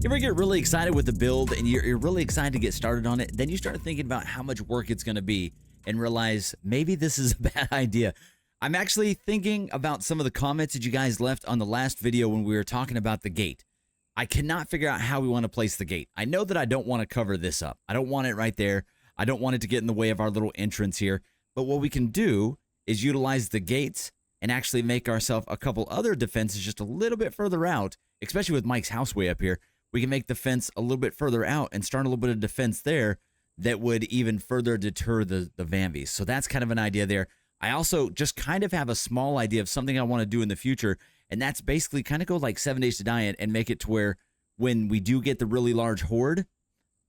You ever get really excited with the build and you're really excited to get started on it? Then you start thinking about how much work it's going to be and realize maybe this is a bad idea. I'm actually thinking about some of the comments that you guys left on the last video when we were talking about the gate. I cannot figure out how we want to place the gate. I know that I don't want to cover this up. I don't want it right there. I don't want it to get in the way of our little entrance here. But what we can do is utilize the gates and actually make ourselves a couple other defenses just a little bit further out, especially with Mike's house way up here. We can make the fence a little bit further out and start a little bit of defense there that would even further deter the Vanvies. So that's kind of an idea there. I also just kind of have a small idea of something I want to do in the future, and that's basically kind of go like 7 Days to Die and make it to where when we do get the really large horde,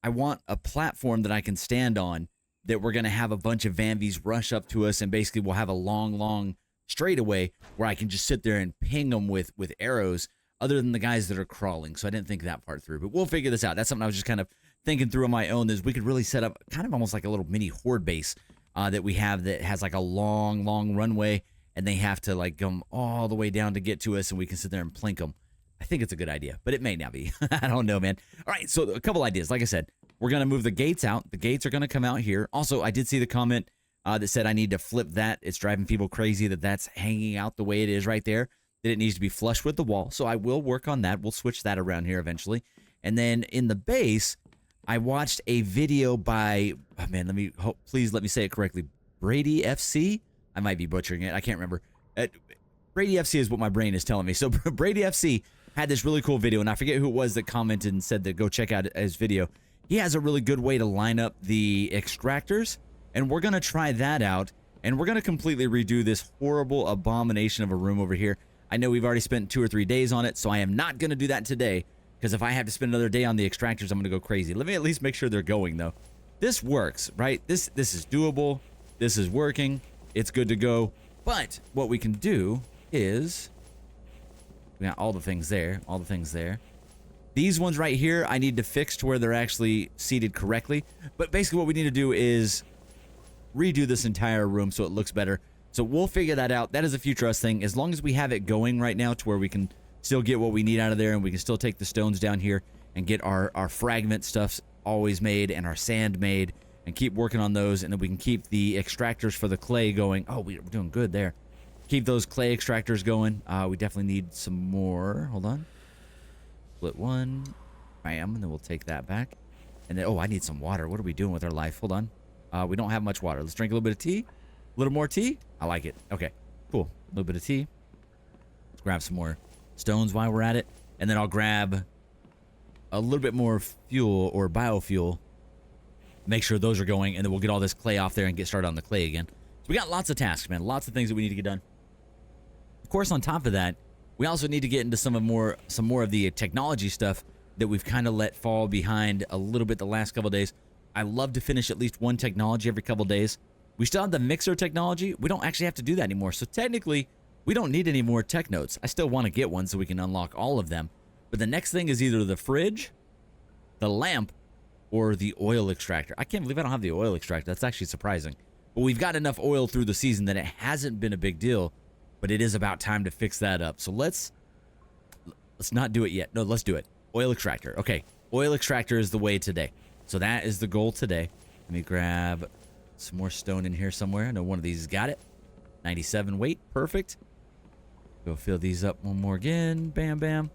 I want a platform that I can stand on that we're going to have a bunch of Vanvies rush up to us, and basically we'll have a long straightaway where I can just sit there and ping them with arrows, other than the guys that are crawling. So I didn't think that part through, but we'll figure this out. That's something I was just kind of thinking through on my own, is we could really set up kind of almost like a little mini horde base that we have that has like a long runway, and they have to like come all the way down to get to us, and we can sit there and plink them. I think it's a good idea, but it may not be. I don't know, man. All right, so a couple ideas. Like I said, we're going to move the gates out. The gates are going to come out here. Also, I did see the comment that said I need to flip that. It's driving people crazy that that's hanging out the way it is right there, that it needs to be flush with the wall. So I will work on that. We'll switch that around here eventually. And then in the base, I watched a video by, oh man, please let me say it correctly. Brady FC? I might be butchering it. I can't remember. Brady FC is what my brain is telling me. So Brady FC had this really cool video, and I forget who it was that commented and said that go check out his video. He has a really good way to line up the extractors, and we're going to try that out, and we're going to completely redo this horrible abomination of a room over here. I know we've already spent 2 or 3 days on it, so I am not going to do that today, because if I have to spend another day on the extractors, I'm going to go crazy. Let me at least make sure they're going, though. This works, right? This is doable. This is working. It's good to go. But what we can do is, we got all the things there, all the things there. These ones right here, I need to fix to where they're actually seated correctly. But basically what we need to do is redo this entire room so it looks better. So we'll figure that out. That is a future us thing. As long as we have it going right now to where we can still get what we need out of there, and we can still take the stones down here and get our fragment stuff always made and our sand made, and keep working on those, and then we can keep the extractors for the clay going. Oh, we're doing good there. Keep those clay extractors going. We definitely need some more. Hold on. Split one. Bam. And then we'll take that back. And then, oh, I need some water. What are we doing with our life? Hold on. We don't have much water. Let's drink a little bit of tea. A little more tea. I like it. Okay, cool. A little bit of tea. Let's grab some more stones while we're at it. And then I'll grab a little bit more fuel or biofuel. Make sure those are going, and then we'll get all this clay off there and get started on the clay again. So we got lots of tasks, man. Lots of things that we need to get done. Of course, on top of that, we also need to get into some more of the technology stuff that we've kind of let fall behind a little bit the last couple of days. I love to finish at least one technology every couple of days. We still have the mixer technology. We don't actually have to do that anymore. So technically, we don't need any more tech notes. I still want to get one so we can unlock all of them. But the next thing is either the fridge, the lamp, or the oil extractor. I can't believe I don't have the oil extractor. That's actually surprising. But we've got enough oil through the season that it hasn't been a big deal. But it is about time to fix that up. So let's not do it yet. No, let's do it. Oil extractor. Okay, oil extractor is the way today. So that is the goal today. Let me grab some more stone in here somewhere. I know one of these has got it. 97 weight. Perfect. Go fill these up one more again. Bam, bam.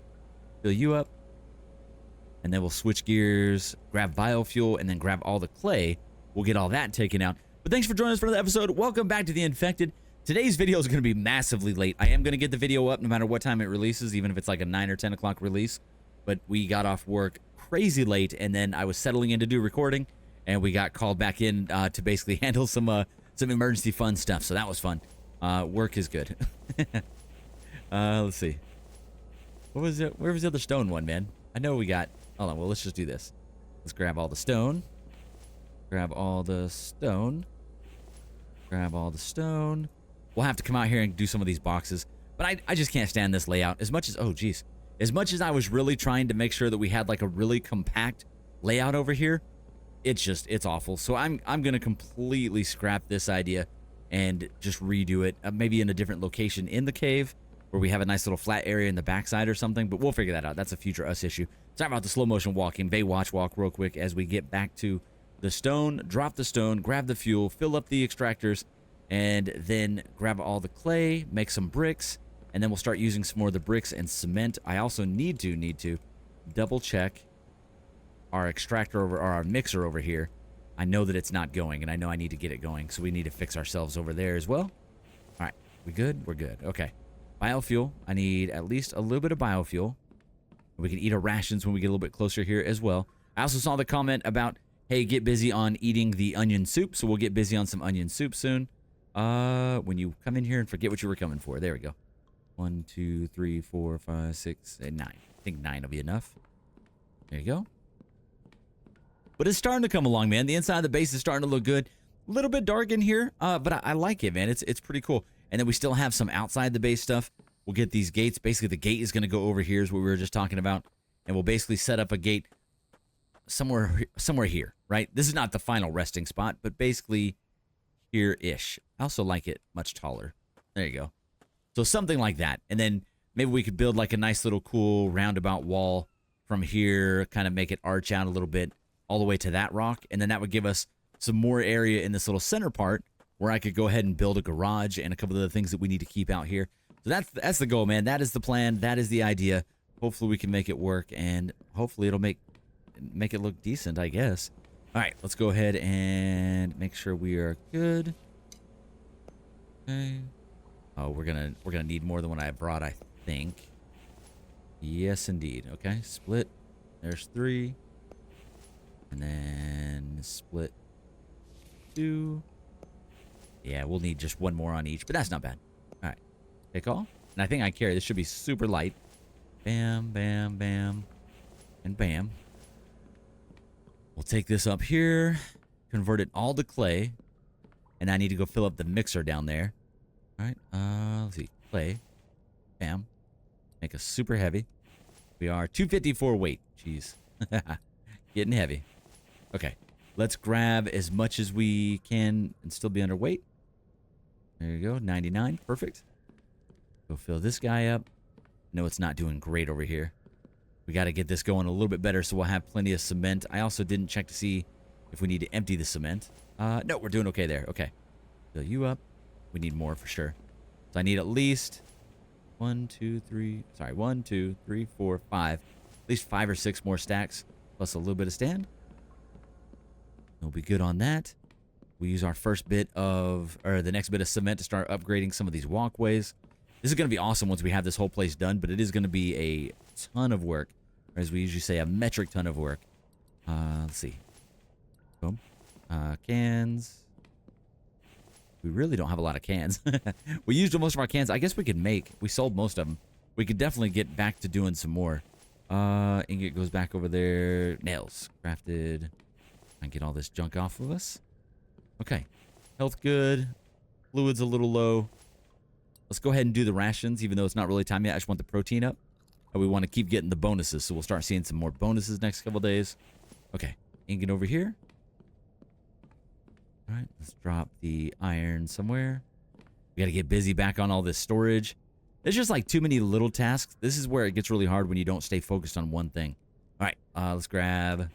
Fill you up. And then we'll switch gears, grab biofuel, and then grab all the clay. We'll get all that taken out. But thanks for joining us for another episode. Welcome back to The Infected. Today's video is going to be massively late. I am going to get the video up no matter what time it releases, even if it's like a 9 or 10 o'clock release. But we got off work crazy late, and then I was settling in to do recording, and we got called back in to basically handle some emergency fun stuff. So that was fun. Work is good. Let's see. What was it? Where was the other stone one, man? I know we got... Hold on, well, let's just do this. Let's grab all the stone. Grab all the stone. Grab all the stone. We'll have to come out here and do some of these boxes. But I just can't stand this layout. As much as... Oh, geez. As much as I was really trying to make sure that we had, like, a really compact layout over here, it's awful. So I'm going to completely scrap this idea and just redo it. Maybe in a different location in the cave. where we have a nice little flat area in the backside or something, but we'll figure that out. That's a future us issue. Sorry about the slow motion walking. Baywatch walk real quick as we get back to the stone, drop the stone, grab the fuel, fill up the extractors, and then grab all the clay, make some bricks, and then we'll start using some more of the bricks and cement. I also need to double check our extractor over, or our mixer over here. I know that it's not going, and I know I need to get it going, so we need to fix ourselves over there as well. All right, we good? We're good. Okay. Biofuel. I need at least a little bit of biofuel. We can eat our rations when we get a little bit closer here as well. I also saw the comment about, hey, get busy on eating the onion soup, so we'll get busy on some onion soup soon. When you come in here and forget what you were coming for. There we go. 1, 2, 3, 4, 5, 6, and 9. I think 9 will be enough. There you go. But it's starting to come along, man. The inside of the base is starting to look good. A little bit dark in here, but I like it, man. It's pretty cool. And then we still have some outside the base stuff. We'll get these gates. Basically, the gate is going to go over here is what we were just talking about. And we'll basically set up a gate somewhere here, right? This is not the final resting spot, but basically here-ish. I also like it much taller. There you go. So something like that. And then maybe we could build like a nice little cool roundabout wall from here, kind of make it arch out a little bit all the way to that rock. And then that would give us some more area in this little center part where I could go ahead and build a garage and a couple of the things that we need to keep out here. So that's the goal, man. That is the plan. That is the idea. Hopefully we can make it work, and hopefully it'll make it look decent, I guess. All right, let's go ahead and make sure we are good. Okay. Oh, we're gonna need more than what I brought, I think. Yes, indeed. Okay, split. There's 3, and then split 2. Yeah, we'll need just 1 more on each, but that's not bad. All right, take all. And I think I carry. This should be super light. Bam, bam, bam, and bam. We'll take this up here, convert it all to clay, and I need to go fill up the mixer down there. All right, let's see, clay, bam, make us super heavy. We are 254 weight. Jeez, getting heavy. Okay, let's grab as much as we can and still be underweight. There you go, 99, perfect. Go fill this guy up. No, it's not doing great over here. We got to get this going a little bit better so we'll have plenty of cement. I also didn't check to see if we need to empty the cement. No, we're doing okay there. Okay. Fill you up. We need more for sure. So I need at least 1, 2, 3, 4, 5. At least 5 or 6 more stacks plus a little bit of stand. We'll be good on that. We use our first bit of, or the next bit of cement to start upgrading some of these walkways. This is going to be awesome once we have this whole place done, but it is going to be a ton of work. Or as we usually say, a metric ton of work. Let's see. Boom. Cans. We really don't have a lot of cans. We used most of our cans. I guess we could make. We sold most of them. We could definitely get back to doing some more. Ingot goes back over there. Nails. Crafted. And get all this junk off of us. Okay. Health good. Fluids a little low. Let's go ahead and do the rations, even though it's not really time yet. I just want the protein up. We want to keep getting the bonuses, so we'll start seeing some more bonuses next couple days. Okay. Ingot over here. All right. Let's drop the iron somewhere. We got to get busy back on all this storage. There's just like too many little tasks. This is where it gets really hard when you don't stay focused on one thing. All right. Let's grab...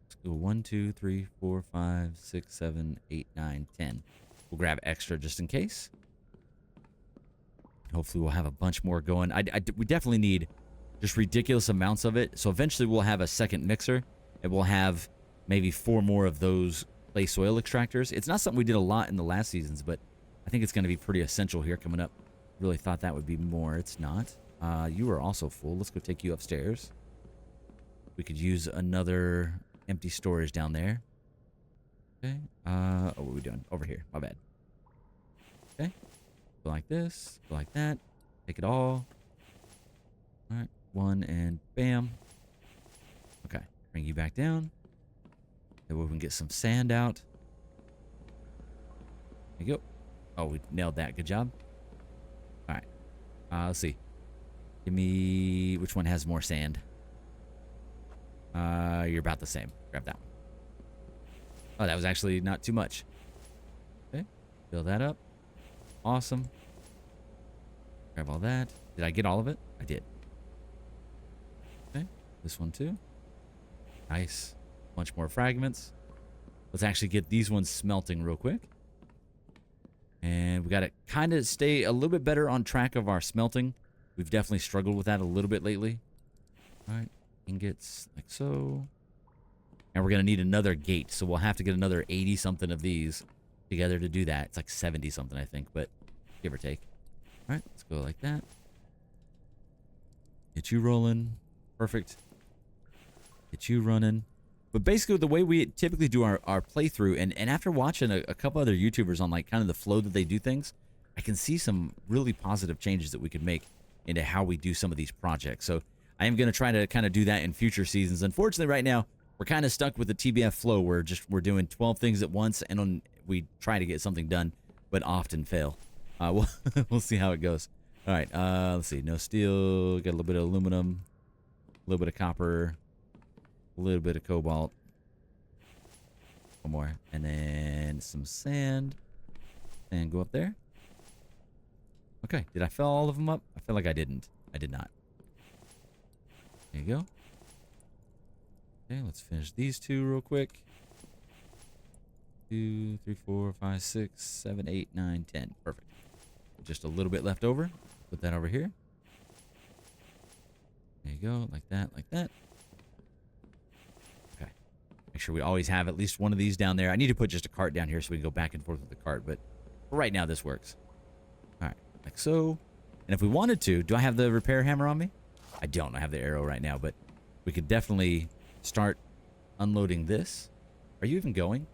Let's go 1, 2, 3, 4, 5, 6, 7, 8, 9, 10. We'll grab extra just in case. Hopefully we'll have a bunch more going. We definitely need just ridiculous amounts of it. So eventually we'll have a second mixer, and we'll have maybe 4 more of those clay soil extractors. It's not something we did a lot in the last seasons, but I think it's going to be pretty essential here coming up. Really thought that would be more. It's not. You are also full. Let's go take you upstairs. We could use another empty storage down there. Okay. Oh, what are we doing? Over here. My bad. Okay. Go like this. Go like that. Take it all. All right. 1 and bam. Okay. Bring you back down. Then we can get some sand out. There you go. Oh, we nailed that. Good job. All right. Let's see. Give me... Which one has more sand? You're about the same. Grab that one. Oh, that was actually not too much. Okay. Fill that up. Awesome. Grab all that. Did I get all of it? I did. Okay. This one too. Nice. Bunch more fragments. Let's actually get these ones smelting real quick. And we got to kind of stay a little bit better on track of our smelting. We've definitely struggled with that a little bit lately. All right. Ingots like so. And we're going to need another gate. So we'll have to get another 80-something of these together to do that. It's like 70-something, I think, but give or take. All right. Let's go like that. Get you rolling. Perfect. Get you running. But basically, the way we typically do our playthrough, and after watching a couple other YouTubers on like kind of the flow that they do things, I can see some really positive changes that we could make into how we do some of these projects. So I am going to try to kind of do that in future seasons. Unfortunately, right now, we're kind of stuck with the TBF flow where we're doing 12 things at once, and we try to get something done, but often fail. We'll see how it goes. All right, let's see. No steel, got a little bit of aluminum, a little bit of copper, a little bit of cobalt. One more. And then some sand. And go up there. Okay. Did I fill all of them up? I feel like I didn't. I did not. There you go. Okay, let's finish these two real quick. 2, 3, 4, 5, 6, 7, 8, 9, 10. Perfect. Just a little bit left over. Put that over here. There you go. Like that, like that. Make sure we always have at least one of these down there. I need to put just a cart down here so we can go back and forth with the cart, but for right now this works. All right, like so. And if we wanted to, do I have the repair hammer on me? I don't. I have the arrow right now, but we could definitely start unloading this. Are you even going?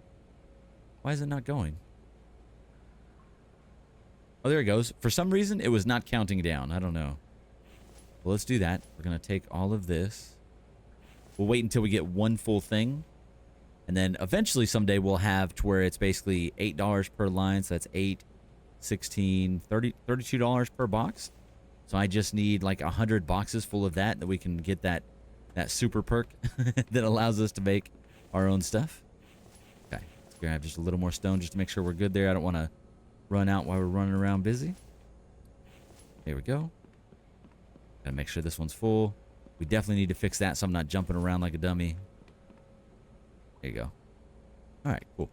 Why is it not going? Oh, there it goes. For some reason, it was not counting down. I don't know. Well, let's do that. We're going to take all of this. We'll wait until we get one full thing. And then eventually someday we'll have to where it's basically $8 per line. So that's 8, 16, 30, $32 per box. So I just need like 100 boxes full of that we can get that super perk that allows us to make our own stuff. Okay, let's grab just a little more stone just to make sure we're good there. I don't want to run out while we're running around busy. There we go. Gotta make sure this one's full. We definitely need to fix that so I'm not jumping around like a dummy. There you go. All right, cool.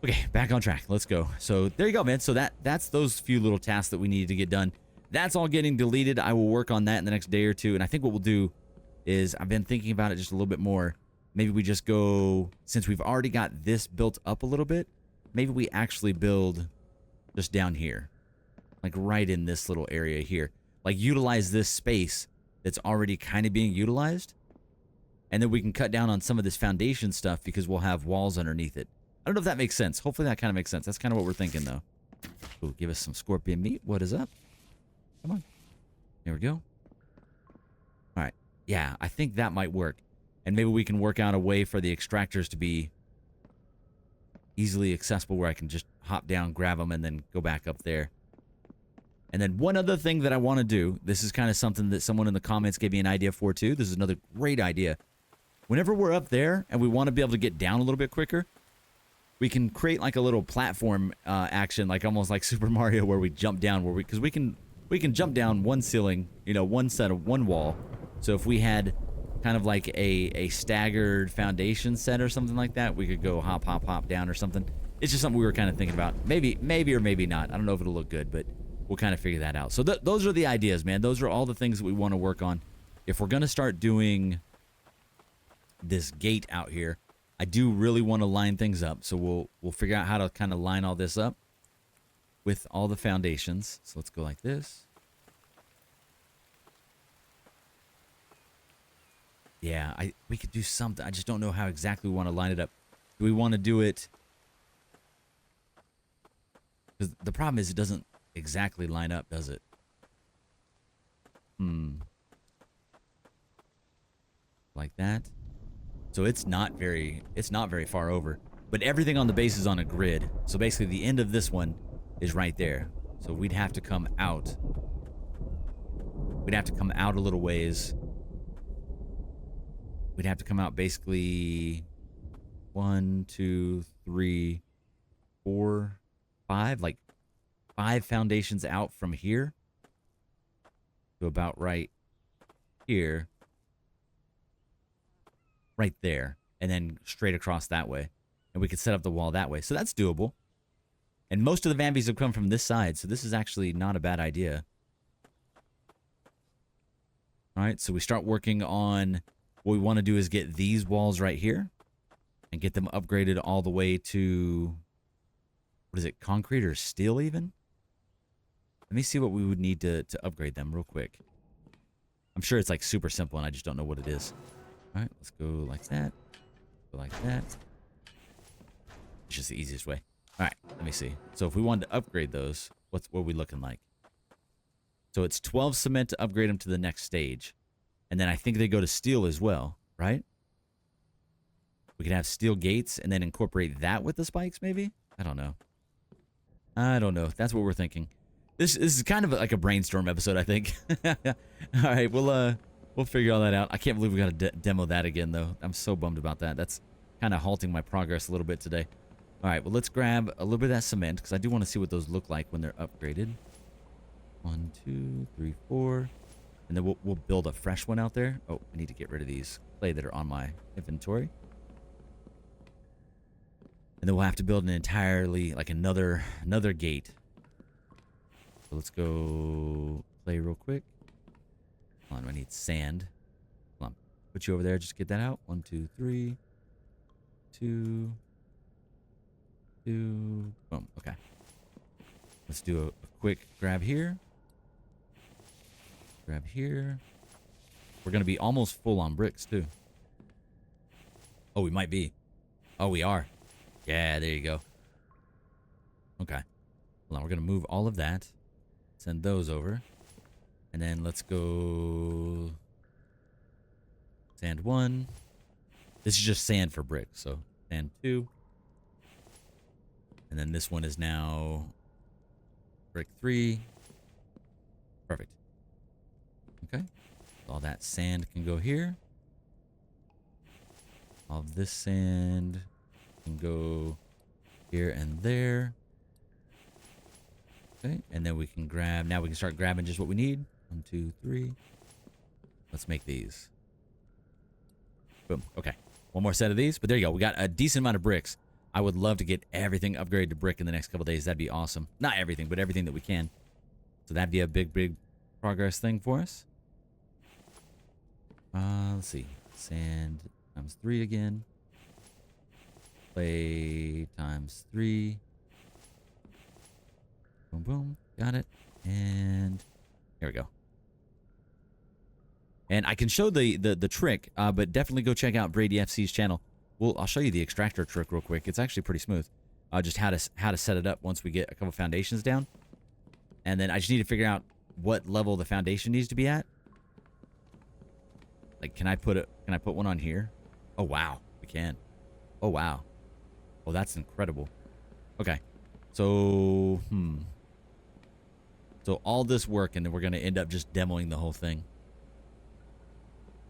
Okay, back on track. Let's go. So there you go, man. So that's those few little tasks that we needed to get done. That's all getting deleted. I will work on that in the next day or two. And I think what we'll do is I've been thinking about it just a little bit more. Maybe we just go, since we've already got this built up a little bit, maybe we actually build just down here. Like right in this little area here. Like utilize this space that's already kind of being utilized. And then we can cut down on some of this foundation stuff because we'll have walls underneath it. I don't know if that makes sense. Hopefully that kind of makes sense. That's kind of what we're thinking, though. Ooh, give us some scorpion meat. What is up? Come on. Here we go. All right. Yeah, I think that might work. And maybe we can work out a way for the extractors to be easily accessible where I can just hop down, grab them, and then go back up there. And then one other thing that I want to do, this is kind of something that someone in the comments gave me an idea for, too. This is another great idea. Whenever we're up there and we want to be able to get down a little bit quicker, we can create like a little platform action, like almost like Super Mario, where we jump down, because we can jump down one ceiling, you know, one wall. So if we had kind of like a staggered foundation set or something like that, we could go hop, hop, hop down or something. It's just something we were kind of thinking about. Maybe or maybe not. I don't know if it'll look good, but we'll kind of figure that out. So those are the ideas, man. Those are all the things that we want to work on. If we're going to start doing this gate out here, I do really want to line things up. So we'll figure out how to kind of line all this up with all the foundations. So let's go like this. Yeah, we could do something. I just don't know how exactly we want to line it up. Do we want to do it? Because the problem is it doesn't exactly line up, does it? Like that. So it's not very far over, but everything on the base is on a grid. So basically the end of this one is right there. So we'd have to come out. We'd have to come out a little ways. We'd have to come out basically 1, 2, 3, 4, 5, like 5 foundations out from here to about right here, right there, and then straight across that way. And we could set up the wall that way. So that's doable. And most of the Vambies have come from this side, so this is actually not a bad idea. All right, so we start working on what we want to do is get these walls right here and get them upgraded all the way to, what is it, concrete or steel even? Let me see what we would need to upgrade them real quick. I'm sure it's like super simple and I just don't know what it is. All right, let's go like that. Go like that. It's just the easiest way. All right, let me see. So if we wanted to upgrade those, what are we looking like? So it's 12 cement to upgrade them to the next stage. And then I think they go to steel as well, right? We can have steel gates and then incorporate that with the spikes maybe? I don't know. I don't know. That's what we're thinking. This is kind of like a brainstorm episode, I think. All right, we'll figure all that out. I can't believe we got to demo that again, though. I'm so bummed about that. That's kind of halting my progress a little bit today. All right, well, let's grab a little bit of that cement because I do want to see what those look like when they're upgraded. 1, 2, 3, 4. And then we'll build a fresh one out there. Oh, I need to get rid of these clay that are on my inventory. And then we'll have to build an entirely, like another gate. So let's go play real quick. Hold on, I need sand. Hold on, put you over there. Just get that out. 1, 2, 3, 2, 2. Boom. Okay. Let's do a quick grab here. Grab here. We're gonna be almost full on bricks too. Oh, we might be. Oh, we are. Yeah, there you go. Okay. Hold on, we're gonna move all of that. Send those over. And then let's go sand 1. This is just sand for bricks, so sand 2. And then this one is now brick 3. Perfect. Okay. All that sand can go here. All of this sand can go here and there. Okay, and then we can grab, now we can start grabbing just what we need. 1, 2, 3. Let's make these. Boom. Okay. One more set of these, but there you go. We got a decent amount of bricks. I would love to get everything upgraded to brick in the next couple days. That'd be awesome. Not everything, but everything that we can. So that'd be a big progress thing for us. Let's see. Sand times 3 again. Clay times 3. Boom, boom. Got it. And here we go. And I can show the trick, but definitely go check out Brady FC's channel. I'll show you the extractor trick real quick. It's actually pretty smooth. Just how to set it up once we get a couple foundations down. And then I just need to figure out what level the foundation needs to be at. Like, can I put one on here? Oh wow, we can. Oh wow. Oh, that's incredible. Okay. So, So all this work, and then we're gonna end up just demoing the whole thing.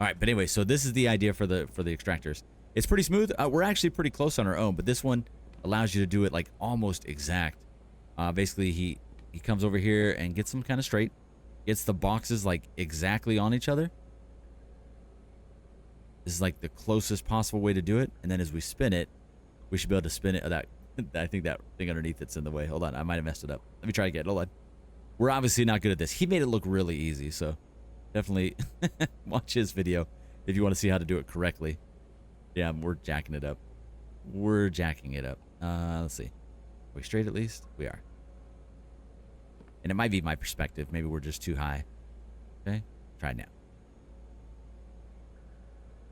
All right, but anyway, so this is the idea for the extractors. It's pretty smooth. We're actually pretty close on our own, but this one allows you to do it like almost exact. Basically, he comes over here and gets them kind of straight, gets the boxes like exactly on each other. This is like the closest possible way to do it, and then as we spin it, we should be able to spin it. I think that thing underneath it's in the way. Hold on, I might have messed it up. Let me try again. Hold on. We're obviously not good at this. He made it look really easy, so definitely watch his video if you want to see how to do it correctly. Yeah, we're jacking it up. We're jacking it up. Let's see. Are we straight at least? We are. And it might be my perspective. Maybe we're just too high. Okay, try it now.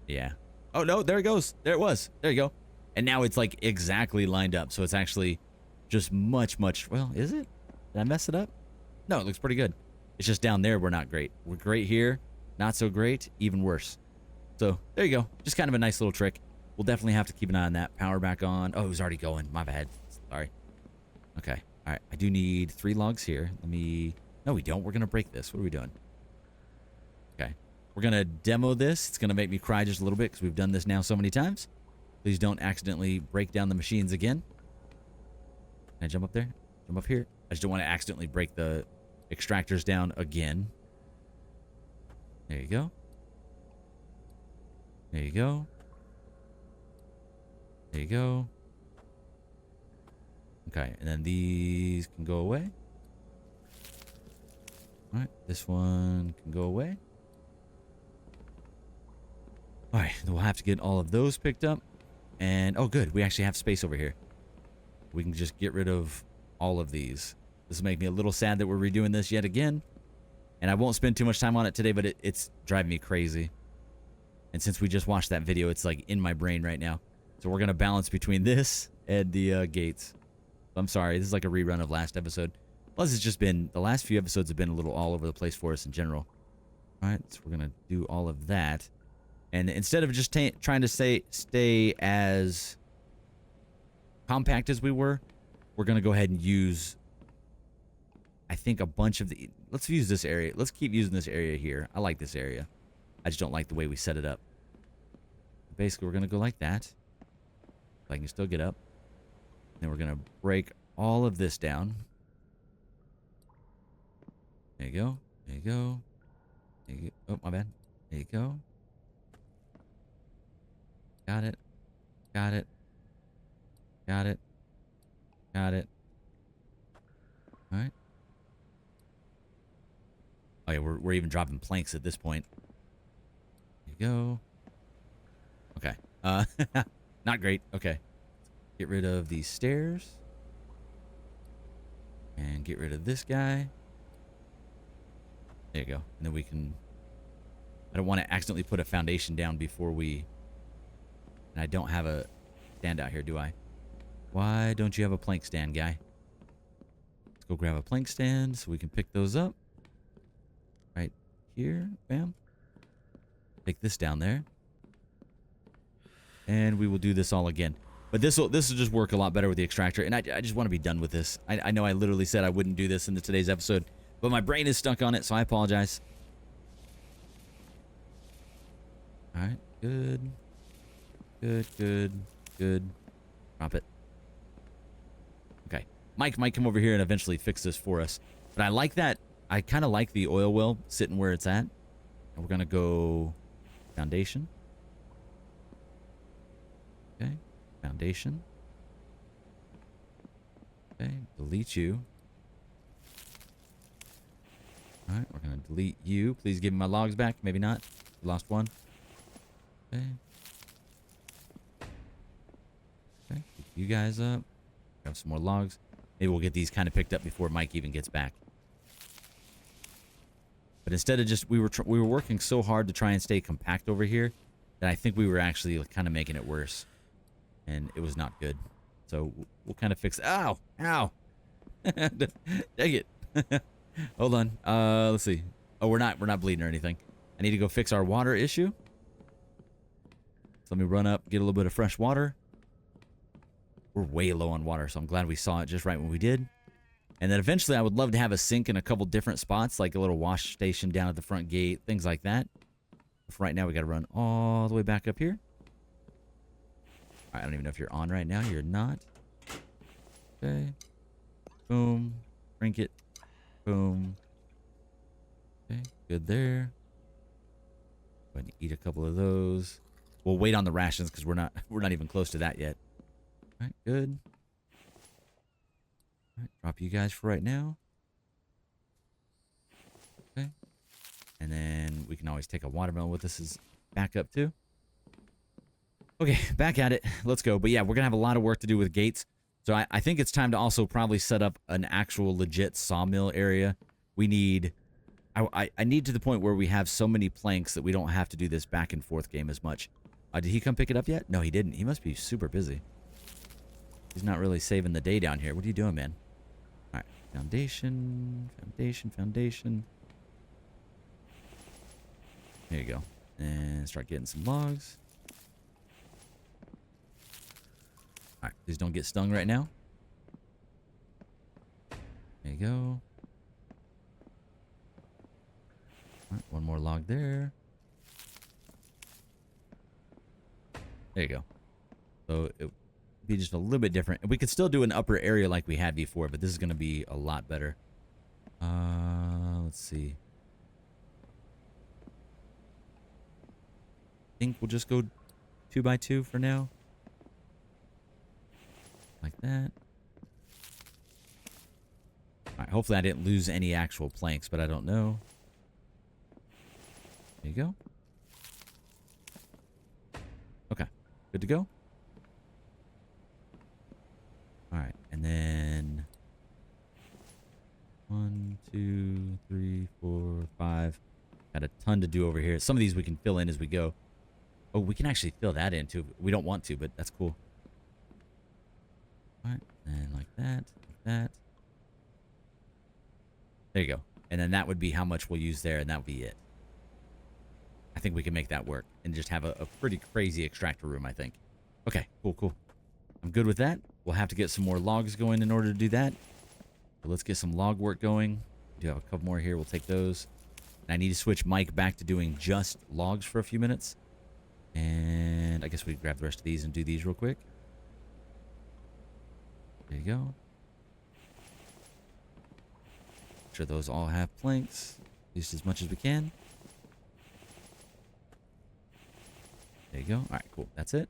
Yeah. Oh, no, there it goes. There it was. There you go. And now it's like exactly lined up. So it's actually just much, well, is it? Did I mess it up? No, it looks pretty good. It's just down there we're not great. We're great here. Not so great. Even worse. So there you go. Just kind of a nice little trick. We'll definitely have to keep an eye on that. Power back on. Oh, it was already going. My bad. Sorry. Okay. All right. I do need 3 logs here. No, we don't. We're going to break this. What are we doing? Okay. We're going to demo this. It's going to make me cry just a little bit because we've done this now so many times. Please don't accidentally break down the machines again. Can I jump up there? Jump up here? I just don't want to accidentally break the extractors down again. There you go. There you go. There you go. Okay, and then these can go away. All right, this one can go away. All right, then we'll have to get all of those picked up. And, oh, good. We actually have space over here. We can just get rid of all of these. This will make me a little sad that we're redoing this yet again. And I won't spend too much time on it today, but it's driving me crazy. And since we just watched that video, it's like in my brain right now. So we're going to balance between this and the gates. I'm sorry. This is like a rerun of last episode. Plus, it's just been, the last few episodes have been a little all over the place for us in general. All right, so we're going to do all of that. And instead of just trying to stay as compact as we were, we're going to go ahead and use, I think, a bunch of the... Let's use this area. Let's keep using this area here. I like this area. I just don't like the way we set it up. Basically, we're going to go like that. If I can still get up. Then we're going to break all of this down. There you go. There you go. There you go. Oh, my bad. There you go. Got it. Got it. Got it. Got it. All right. Oh, yeah, we're even dropping planks at this point. There you go. Okay. Not great. Okay. Get rid of these stairs. And get rid of this guy. There you go. And then we can... I don't want to accidentally put a foundation down before we... And I don't have a stand out here, do I? Why don't you have a plank stand, guy? Let's go grab a plank stand so we can pick those up. Right here. Bam. Take this down there. And we will do this all again. But this will just work a lot better with the extractor. And I just want to be done with this. I know I literally said I wouldn't do this in today's episode. But my brain is stuck on it, so I apologize. All right. Good. Good, good, good. Drop it. Okay. Mike might come over here and eventually fix this for us. But I like that. I kind of like the oil well sitting where it's at. And we're going to go foundation. Okay. Foundation. Okay. Delete you. All right. We're going to delete you. Please give me my logs back. Maybe not. Lost one. Okay. Okay, pick you guys up. Grab some more logs. Maybe we'll get these kind of picked up before Mike even gets back. But instead of just, we were working so hard to try and stay compact over here that I think we were actually kind of making it worse, and it was not good. So we'll kind of fix. Ow! Ow! Dang it! Hold on. Let's see. Oh, we're not bleeding or anything. I need to go fix our water issue. So let me run up, get a little bit of fresh water. We're way low on water, so I'm glad we saw it just right when we did. And then eventually I would love to have a sink in a couple different spots, like a little wash station down at the front gate, things like that. But for right now, we got to run all the way back up here. All right, I don't even know if you're on right now. You're not. Okay. Boom. Drink it. Boom. Okay, good there. Go ahead and eat a couple of those. We'll wait on the rations because we're not even close to that yet. All right, good. All right, drop you guys for right now. Okay. And then we can always take a watermelon with us as backup too. Okay, back at it. Let's go. But yeah, we're going to have a lot of work to do with gates. So I think it's time to also probably set up an actual legit sawmill area. We need... I need to the point where we have so many planks that we don't have to do this back and forth game as much. Did he come pick it up yet? No, he didn't. He must be super busy. He's not really saving the day down here. What are you doing, man? All right. Foundation. Foundation. Foundation. There you go. And start getting some logs. All right. Please don't get stung right now. There you go. All right, one more log there. There you go. So be just a little bit different. We could still do an upper area like we had before, but this is going to be a lot better. Let's see. I think we'll just go 2x2 for now. Like that. Alright, hopefully I didn't lose any actual planks, but I don't know. There you go. Okay, good to go. Alright, and then 1, 2, 3, 4, 5. Got a ton to do over here. Some of these we can fill in as we go. Oh, we can actually fill that in too. We don't want to, but that's cool. Alright, and like that, like that. There you go. And then that would be how much we'll use there, and that would be it. I think we can make that work and just have a pretty crazy extractor room, I think. Okay, cool, cool. I'm good with that. We'll have to get some more logs going in order to do that. So let's get some log work going. We do have a couple more here. We'll take those. And I need to switch Mike back to doing just logs for a few minutes. And I guess we grab the rest of these and do these real quick. There you go. Make sure those all have planks, at least as much as we can. There you go. All right, cool. That's it.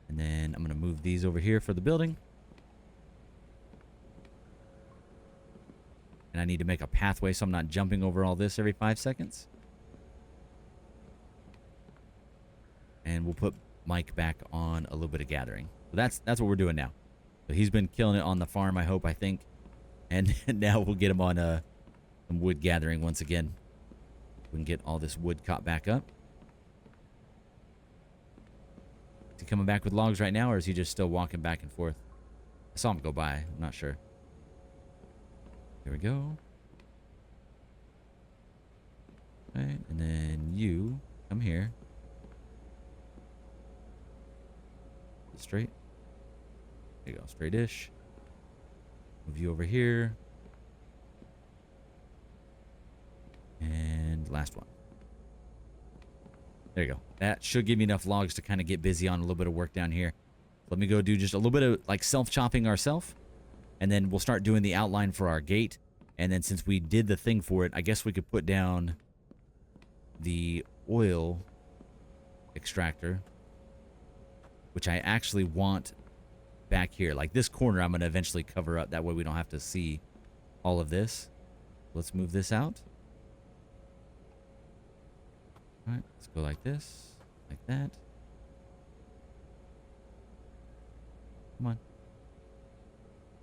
And then I'm going to move these over here for the building. And I need to make a pathway so I'm not jumping over all this every 5 seconds. And we'll put Mike back on a little bit of gathering. So that's what we're doing now. So he's been killing it on the farm, I think. And now we'll get him on some wood gathering once again. We can get all this wood caught back up. Is he coming back with logs right now, or is he just still walking back and forth? I saw him go by. I'm not sure. Here we go. All right, and then you come here. Straight. There you go, straight-ish. Move you over here. And last one. There you go. That should give me enough logs to kind of get busy on a little bit of work down here. Let me go do just a little bit of like self-chopping ourselves. And then we'll start doing the outline for our gate. And then since we did the thing for it, I guess we could put down the oil extractor, which I actually want back here. Like this corner I'm going to eventually cover up. That way we don't have to see all of this. Let's move this out. All right, let's go like this, like that. Come on.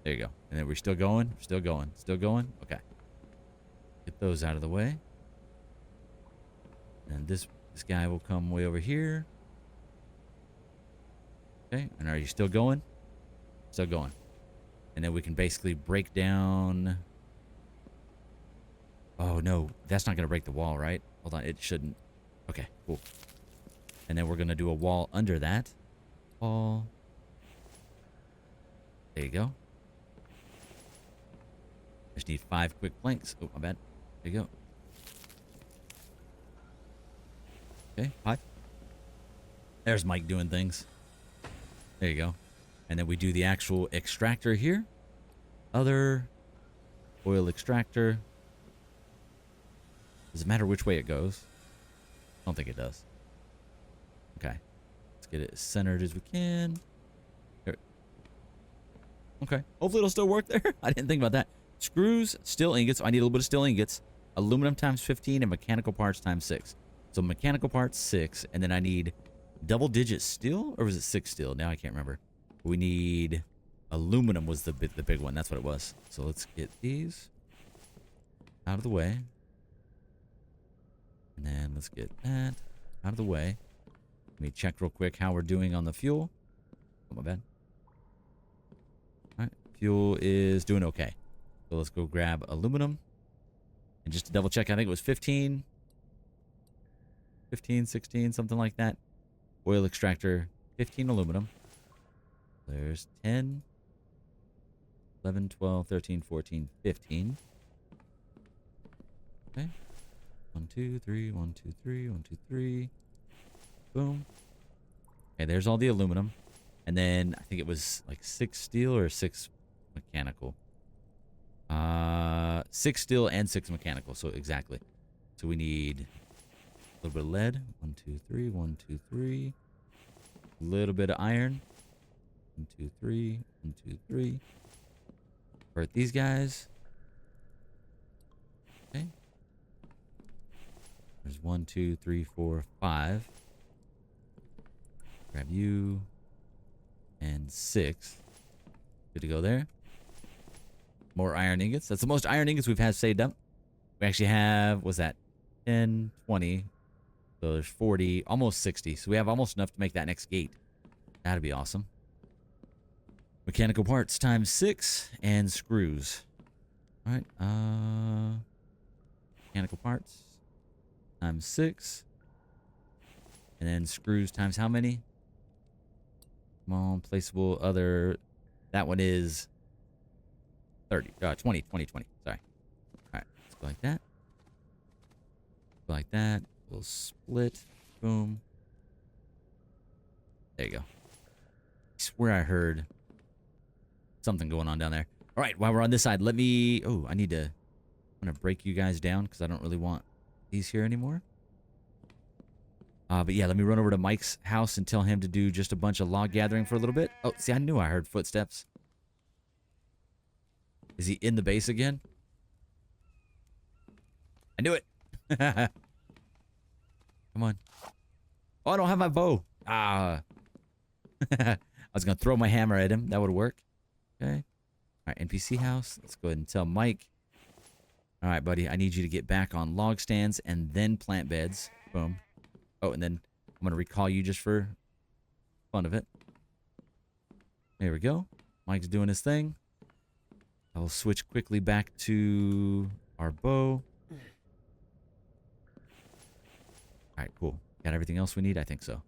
There you go. And then we're still going, still going, still going. Okay. Get those out of the way. And this guy will come way over here. Okay, and are you still going? Still going. And then we can basically break down... Oh, no. That's not going to break the wall, right? Hold on. It shouldn't. Okay, cool. And then we're going to do a wall under that. Wall. There you go. Just need 5 quick planks. Oh, my bad. There you go. Okay, 5. There's Mike doing things. There you go. And then we do the actual extractor here. Other oil extractor. Does it matter which way it goes? I don't think it does. Okay. Let's get it as centered as we can. There. Okay. Hopefully it'll still work there. I didn't think about that. Screws, steel ingots. I need a little bit of steel ingots. Aluminum times 15 and mechanical parts times 6. So mechanical parts 6, and then I need double-digit steel, or was it 6 steel? Now I can't remember. We need aluminum was the big one. That's what it was. So let's get these out of the way. And then let's get that out of the way. Let me check real quick how we're doing on the fuel. Oh, my bad. All right. Fuel is doing okay. So let's go grab aluminum. And just to double check, I think it was 15, 16, something like that. Oil extractor, 15 aluminum. There's 10, 11, 12, 13, 14, 15. Okay. 1, 2, 3, 1, 2, 3, 1, 2, 3. Boom. Okay, there's all the aluminum. And then I think it was like 6 steel or 6 mechanical. 6 steel and 6 mechanical. So exactly. So we need a little bit of lead. 1, 2, 3. 1, 2, 3. A little bit of iron. 1, 2, 3. 1, 2, 3. Hurt these guys. Okay. There's 1, 2, 3, 4, 5. Grab you. And 6. Good to go there. More iron ingots. That's the most iron ingots we've had saved up. We actually have, what's that? 10, 20. So there's 40, almost 60. So we have almost enough to make that next gate. That'd be awesome. Mechanical parts times 6 and screws. All right. Mechanical parts times 6. And then screws times how many? Come on, placeable other. That one is 30. 20. Sorry. All right. Let's go like that. Go like that. We'll split. Boom. There you go. I swear I heard something going on down there. All right, while we're on this side, let me... Oh, I need to... I'm going to break you guys down because I don't really want these here anymore. But yeah, let me run over to Mike's house and tell him to do just a bunch of log gathering for a little bit. Oh, see, I knew I heard footsteps. Is he in the base again? I knew it. Come on. Oh, I don't have my bow. Ah. I was going to throw my hammer at him. That would work. Okay. All right, NPC house. Let's go ahead and tell Mike. All right, buddy. I need you to get back on log stands and then plant beds. Boom. Oh, and then I'm going to recall you just for fun of it. There we go. Mike's doing his thing. I'll switch quickly back to our bow. All right, cool. Got everything else we need? I think so.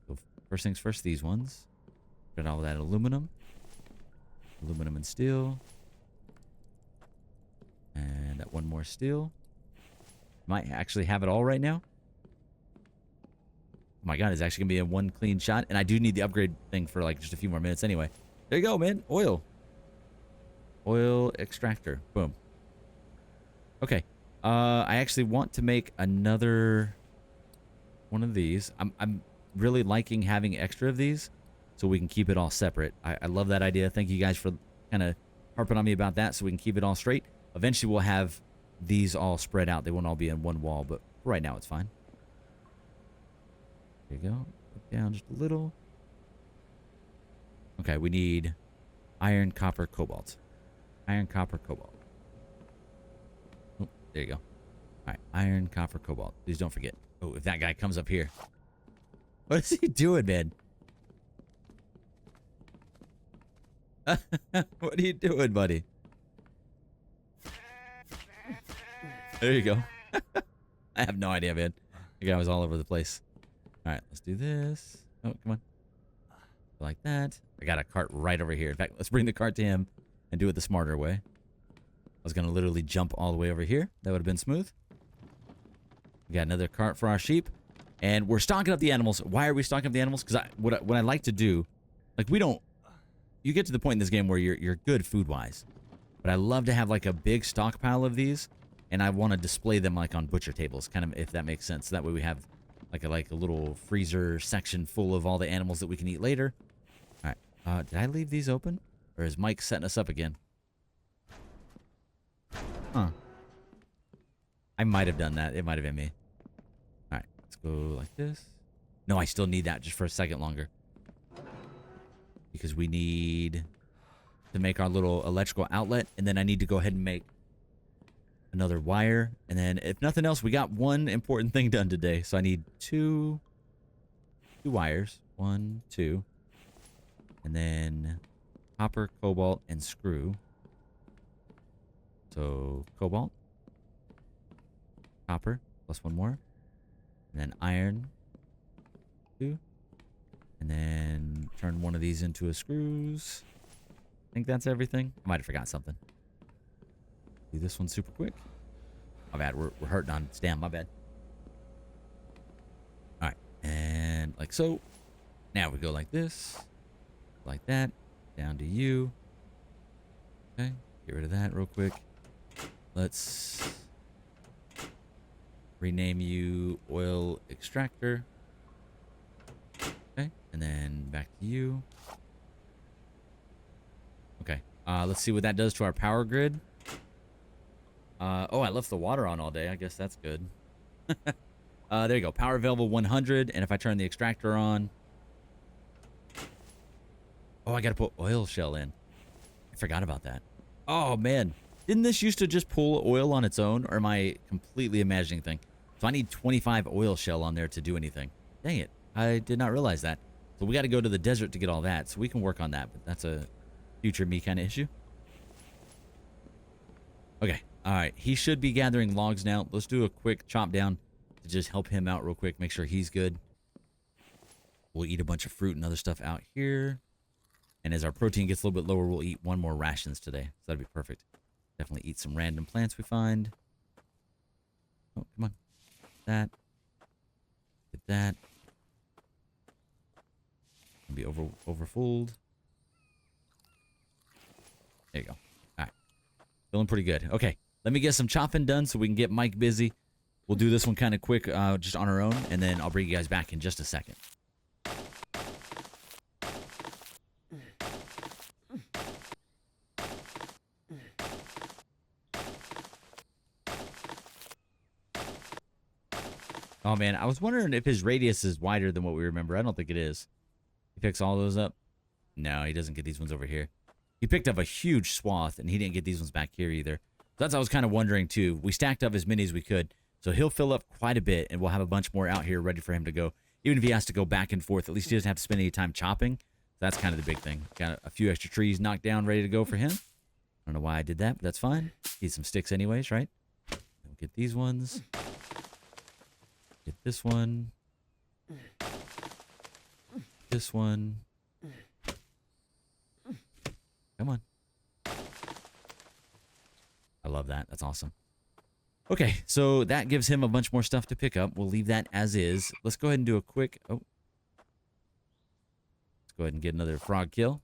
So first things first, these ones. Got all that aluminum. Aluminum and steel. And that one more steel. Might actually have it all right now. Oh my god, it's actually going to be a one clean shot. And I do need the upgrade thing for like just a few more minutes anyway. There you go, man. Oil. Oil extractor. Boom. Okay. I actually want to make another one of these. I'm really liking having extra of these so we can keep it all separate. I love that idea. Thank you guys for kind of harping on me about that so we can keep it all straight. Eventually we'll have these all spread out. They won't all be in one wall, but right now it's fine. There you go. Put down just a little. Okay, we need iron, copper, cobalt. Iron, copper, cobalt. Oh, there you go. All right, iron, copper, cobalt. Please don't forget. Oh, if that guy comes up here. What is he doing, man? What are you doing, buddy? There you go. I have no idea, man. The guy was all over the place. All right, let's do this. Oh, come on. Like that. I got a cart right over here. In fact, let's bring the cart to him and do it the smarter way. I was going to literally jump all the way over here. That would have been smooth. We got another cart for our sheep. And we're stocking up the animals. Why are we stocking up the animals? Because what I like to do, like we don't, you get to the point in this game where you're good food-wise. But I love to have like a big stockpile of these. And I want to display them like on butcher tables, kind of, if that makes sense. That way we have like a little freezer section full of all the animals that we can eat later. All right. Did I leave these open? Or is Mike setting us up again? Huh. I might have done that. It might have been me. All right. Let's go like this. No, I still need that just for a second longer. Because we need to make our little electrical outlet. And then I need to go ahead and make another wire. And then if nothing else, we got one important thing done today. So I need two wires. 1, 2. And then copper, cobalt, and screw. So cobalt, copper, plus one more. And then iron, 2. And then turn one of these into a screws. I think that's everything. I might have forgot something. Do this one super quick. My bad. We're hurting on stam. My bad. All right. And like so. Now we go like this. Like that. Down to you. Okay. Get rid of that real quick. Let's rename you Oil Extractor. Okay. And then back to you. Okay. Let's see what that does to our power grid. Oh, I left the water on all day. I guess that's good. There you go. Power available 100. And if I turn the extractor on. Oh, I got to put oil shell in. I forgot about that. Oh, man. Didn't this used to just pull oil on its own? Or am I completely imagining things? So I need 25 oil shell on there to do anything. Dang it. I did not realize that. So we got to go to the desert to get all that. So we can work on that. But that's a future me kind of issue. Okay. All right. He should be gathering logs now. Let's do a quick chop down to just help him out real quick. Make sure he's good. We'll eat a bunch of fruit and other stuff out here. And as our protein gets a little bit lower, we'll eat one more rations today. So that'd be perfect. Definitely eat some random plants we find. Oh, come on. That. Get that. Be overfulled. There you go. All right. Feeling pretty good. Okay. Let me get some chopping done so we can get Mike busy. We'll do this one kind of quick, just on our own, and then I'll bring you guys back in just a second. Oh, man. I was wondering if his radius is wider than what we remember. I don't think it is. He picks all those up. No, he doesn't get these ones over here. He picked up a huge swath, and he didn't get these ones back here either. That's what I was kind of wondering, too. We stacked up as many as we could. So he'll fill up quite a bit, and we'll have a bunch more out here ready for him to go. Even if he has to go back and forth, at least he doesn't have to spend any time chopping. So that's kind of the big thing. Got a few extra trees knocked down, ready to go for him. I don't know why I did that, but that's fine. Need some sticks anyways, right? We'll get these ones. Get this one. This one. Come on. I love that. That's awesome. Okay, so that gives him a bunch more stuff to pick up. We'll leave that as is. Let's go ahead and do a quick... Oh. Let's go ahead and get another frog kill.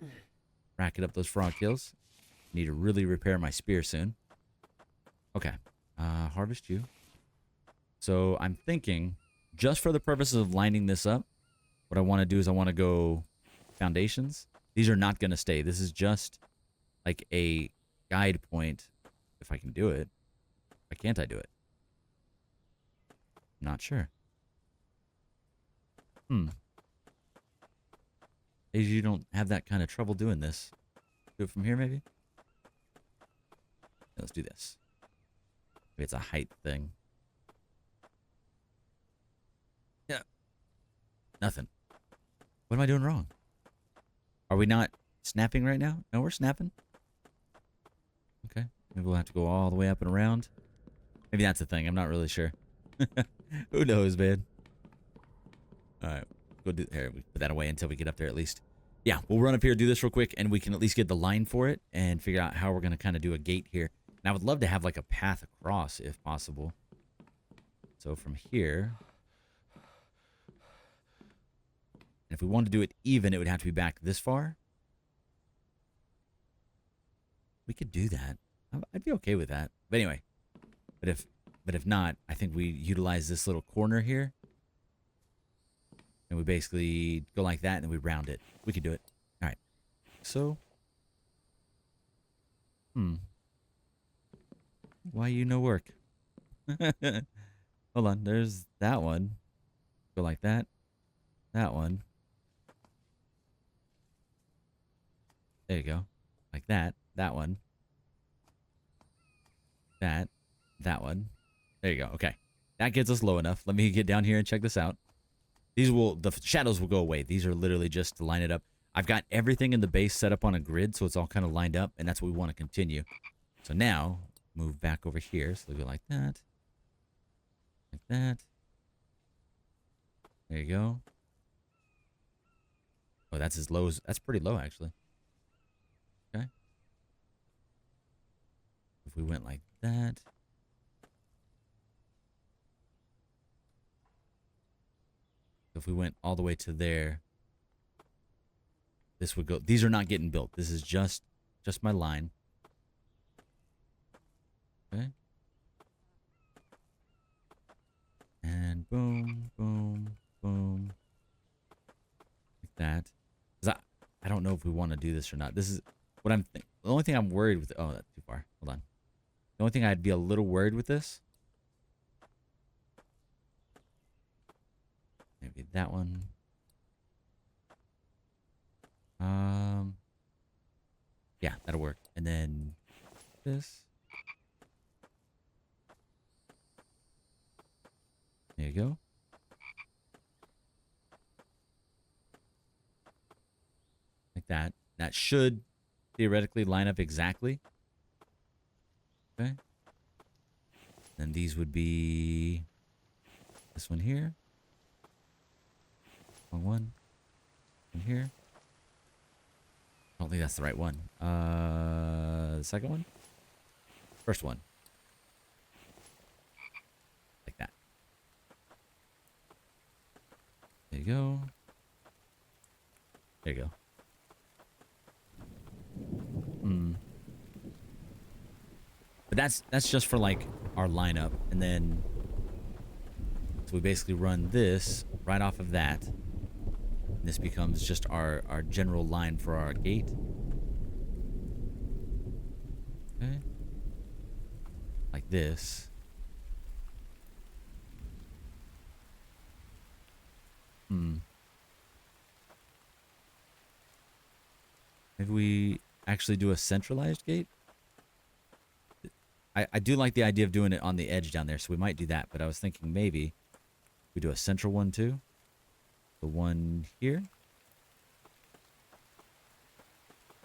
Racket up those frog kills. Need to really repair my spear soon. Okay. Harvest you. So I'm thinking, just for the purposes of lining this up, what I want to do is I want to go foundations. These are not going to stay. This is just like a guide point, if I can do it. Why can't I do it? Not sure. Maybe you don't have that kind of trouble doing this. Do it from here, maybe? Let's do this. Maybe it's a height thing. Yeah. Nothing. What am I doing wrong? Are we not snapping right now? No, we're snapping. Okay. Maybe we'll have to go all the way up and around. Maybe that's the thing. I'm not really sure. Who knows, man? All right. Go do here. We put that away until we get up there at least. Yeah, we'll run up here, do this real quick, and we can at least get the line for it and figure out how we're going to kind of do a gate here. And I would love to have like a path across if possible. So from here... And if we wanted to do it even, it would have to be back this far. We could do that. I'd be okay with that. But anyway, but if not, I think we utilize this little corner here. And we basically go like that and then we round it. We could do it. All right. So. Why you no work? Hold on. There's that one. Go like that. That one. There you go. Like that. That one. That one. There you go. Okay. That gets us low enough. Let me get down here and check this out. The shadows will go away. These are literally just to line it up. I've got everything in the base set up on a grid, so it's all kind of lined up, and that's what we want to continue. So now, move back over here. So we'll go like that. Like that. There you go. Oh, that's as low as... That's pretty low, actually. Okay. If we went like that... If we went all the way to there, this would go. These are not getting built. This is just my line. Okay. And boom, boom, boom. Like that. 'Cause I don't know if we want to do this or not. This is what I'm thinking. The only thing I'm worried with. Oh, that's too far. Hold on. The only thing I'd be a little worried with this. Maybe that one. Yeah, that'll work. And then this. There you go. Like that. That should theoretically line up exactly. Okay. Then these would be this one here. One in here. I don't think that's the right one. The second one? First one. Like that. There you go. There you go. But that's just for like our lineup, and then so we basically run this right off of that. And this becomes just our general line for our gate. Okay. Like this. Maybe we actually do a centralized gate. I do like the idea of doing it on the edge down there, so we might do that. But I was thinking maybe we do a central one too. The one here.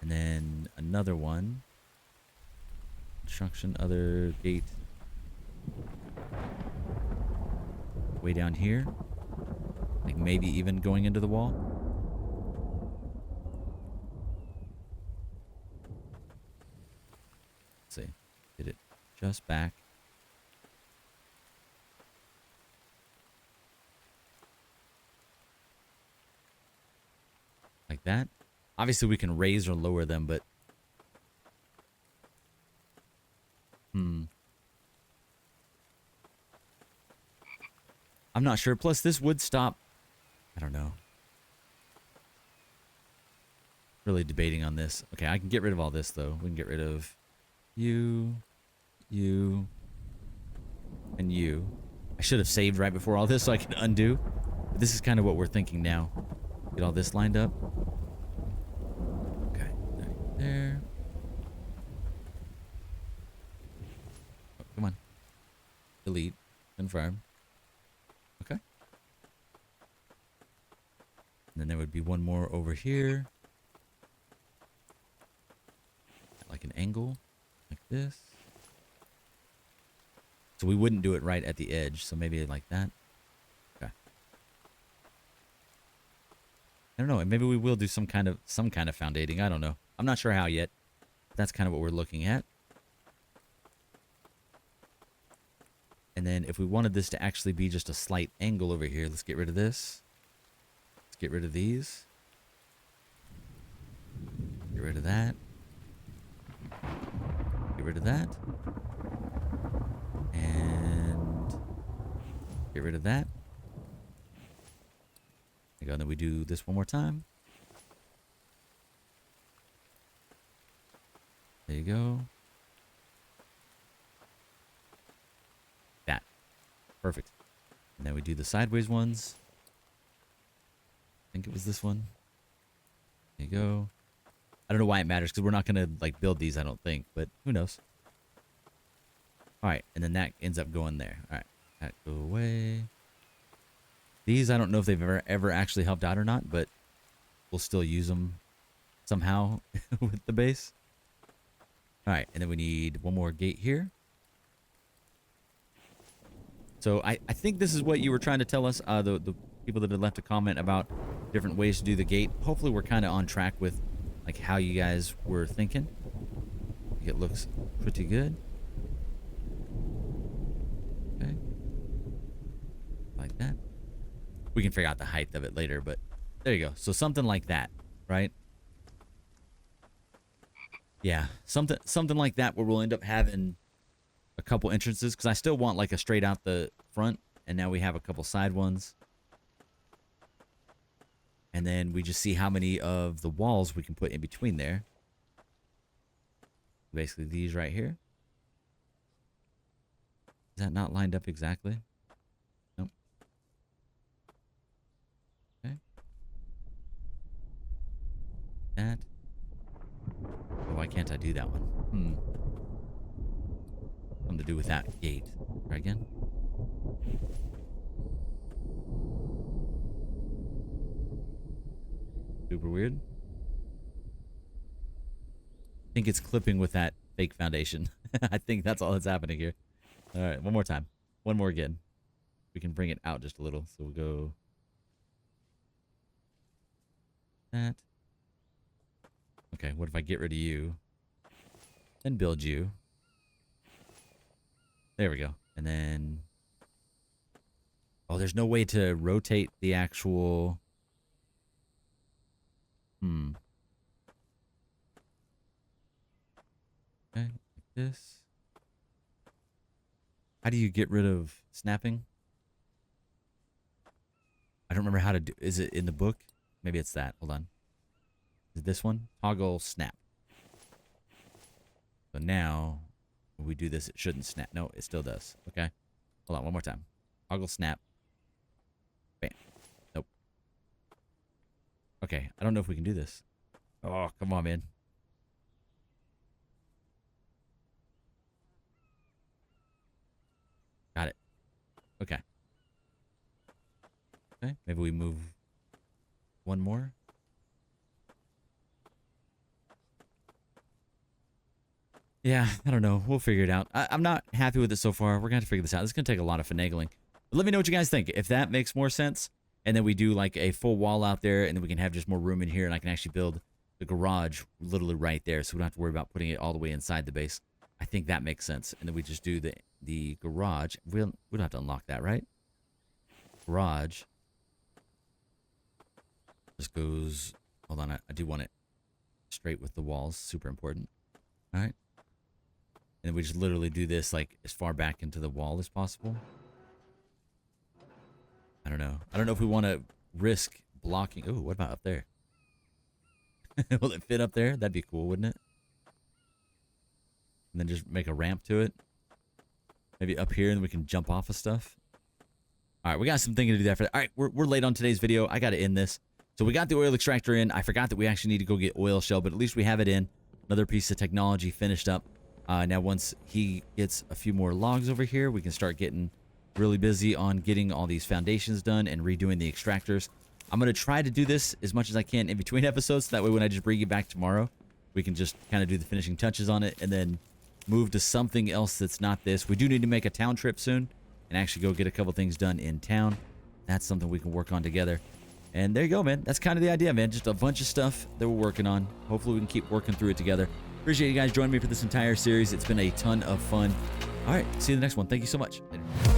And then another one. Construction, other gate. Way down here. Like maybe even going into the wall. Let's see. Did it just back. Like that. Obviously we can raise or lower them, but I'm not sure. Plus this would stop. I don't know. Really debating on this. Okay, I can get rid of all this though. We can get rid of you, and you. I should have saved right before all this so I can undo. But this is kind of what we're thinking now. Get all this lined up. Okay, there. Oh, come on. Delete. Confirm. Okay. And then there would be one more over here. Like an angle. Like this. So we wouldn't do it right at the edge. So maybe like that. Okay. I don't know. And maybe we will do some kind of foundating. I don't know. I'm not sure how yet. That's kind of what we're looking at. And then if we wanted this to actually be just a slight angle over here, let's get rid of this. Let's get rid of these. Get rid of that. Get rid of that. And get rid of that. There you go. And then we do this one more time. There you go. That. Perfect. And then we do the sideways ones. I think it was this one. There you go. I don't know why it matters because we're not going to like build these, I don't think, but who knows. All right, and then that ends up going there. All right, that go away. These, I don't know if they've ever actually helped out or not, but we'll still use them somehow with the base. All right, and then we need one more gate here. So I think this is what you were trying to tell us, the people that had left a comment about different ways to do the gate. Hopefully we're kind of on track with like how you guys were thinking. It looks pretty good. Okay. Like that. We can figure out the height of it later, but there you go. So something like that, right? Yeah, something like that where we'll end up having a couple entrances because I still want like a straight out the front, and now we have a couple side ones. And then we just see how many of the walls we can put in between there. Basically these right here. Is that not lined up exactly? Nope. Okay. That. Oh, why can't I do that one? Something to do with that gate. Try again. Super weird. I think it's clipping with that fake foundation. I think that's all that's happening here. All right, one more time. One more again. We can bring it out just a little. So we'll go that. Okay, what if I get rid of you? Then build you. There we go. And then... Oh, there's no way to rotate the actual... Okay, like this. How do you get rid of snapping? I don't remember how to do... Is it in the book? Maybe it's that. Hold on. Is it this one? Toggle snap. So now, when we do this, it shouldn't snap. No, it still does. Okay. Hold on, one more time. Toggle snap. Bam. Nope. Okay, I don't know if we can do this. Oh, come on, man. Got it. Okay. Okay, maybe we move one more. Yeah, I don't know. We'll figure it out. I'm not happy with it so far. We're going to have to figure this out. This is going to take a lot of finagling. But let me know what you guys think. If that makes more sense, and then we do like a full wall out there, and then we can have just more room in here, and I can actually build the garage literally right there, so we don't have to worry about putting it all the way inside the base. I think that makes sense. And then we just do the garage. We don't have to unlock that, right? Garage. Just goes... Hold on, I do want it straight with the walls. Super important. All right. And we just literally do this like as far back into the wall as possible. I don't know. I don't know if we want to risk blocking. Oh, what about up there? Will it fit up there? That'd be cool, wouldn't it? And then just make a ramp to it. Maybe up here and we can jump off of stuff. All right, we got some thinking to do that for that. All right, we're late on today's video. I got to end this. So we got the oil extractor in. I forgot that we actually need to go get oil shell, but at least we have it in. Another piece of technology finished up. Now, once he gets a few more logs over here, we can start getting really busy on getting all these foundations done and redoing the extractors. I'm going to try to do this as much as I can in between episodes. So that way, when I just bring you back tomorrow, we can just kind of do the finishing touches on it and then move to something else that's not this. We do need to make a town trip soon and actually go get a couple things done in town. That's something we can work on together. And there you go, man. That's kind of the idea, man. Just a bunch of stuff that we're working on. Hopefully, we can keep working through it together. Appreciate you guys joining me for this entire series. It's been a ton of fun. All right, see you in the next one. Thank you so much. Later.